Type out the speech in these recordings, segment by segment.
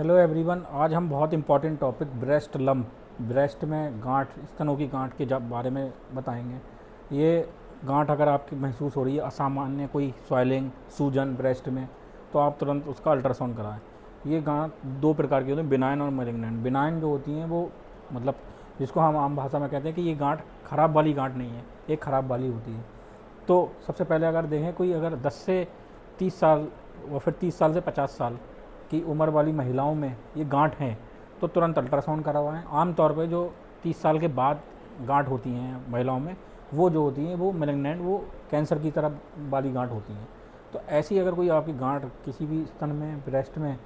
Hello everyone. आज हम बहुत important topic breast lump, breast में गांठ, स्तनों की गांठ के बारे में बताएंगे। ये गांठ अगर आपकी महसूस हो रही है, असामान्य कोई स्वेलिंग, सूजन ब्रेस्ट में, तो आप तुरंत उसका अल्ट्रासाउंड कराएं। ये गांठ दो प्रकार की होती हैं, बिनाइन और मैलिग्नेंट। बिनाइन जो होती हैं वो मतलब जिसको हम आम भाषा में कहते हैं कि ये गांठ खराब वाली गांठ नहीं है, एक ख़राब वाली होती है। तो सबसे पहले अगर देखें, कोई अगर 10 से 30 साल और फिर 30 साल से 50 साल की उम्र वाली महिलाओं में ये गांठ हैं तो तुरंत अल्ट्रासाउंड करवाएं। आमतौर पे जो 30 साल के बाद गांठ होती हैं महिलाओं में, वो जो होती हैं वो मैलिग्नेंट, वो कैंसर की तरह वाली गांठ होती हैं। तो ऐसी अगर कोई आपकी गांठ किसी भी स्तन में, ब्रेस्ट में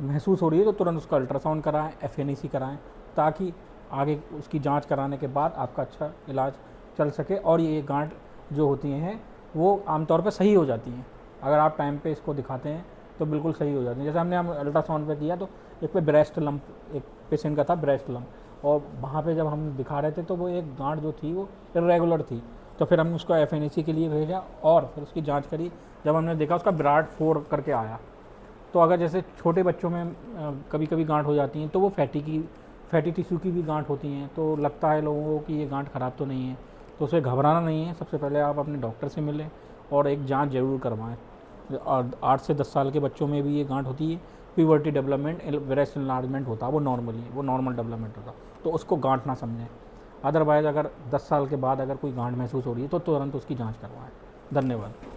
महसूस हो रही है तो तुरंत उसका अल्ट्रासाउंड कराएं, एफ कराएं, ताकि आगे उसकी जांच कराने के बाद आपका अच्छा इलाज चल सके और ये गांठ जो होती हैं वो आमतौर पर सही हो जाती हैं। अगर आप टाइम पे इसको दिखाते हैं तो बिल्कुल सही हो जाती है। जैसे हम अल्ट्रासाउंड पे किया तो एक पे ब्रेस्ट लंप, एक पेशेंट का था ब्रेस्ट लंप, और वहाँ पे जब हम दिखा रहे थे तो वो एक गांठ जो थी वो इरेगुलर थी। तो फिर हमने उसको एफ के लिए भेजा और फिर उसकी जांच करी। जब हमने देखा उसका विराट 4 करके आया। तो अगर जैसे छोटे बच्चों में कभी कभी गांठ हो जाती हैं तो वो फैटी टिश्यू की भी गांठ होती हैं, तो लगता है लोगों को कि ये गांठ ख़राब तो नहीं है, तो उसे घबराना नहीं है। सबसे पहले आप अपने डॉक्टर से मिलें और एक जांच ज़रूर करवाएं। और 8 से 10 साल के बच्चों में भी ये गांठ होती है। प्यूबर्टी डेवलपमेंट, ब्रेस्ट इनलार्जमेंट होता है, वो नॉर्मली, वो नॉर्मल डेवलपमेंट होता है, तो उसको गांठ ना समझें। अदरवाइज़ अगर 10 साल के बाद अगर कोई गांठ महसूस हो रही है तो तुरंत उसकी जांच करवाएं। धन्यवाद।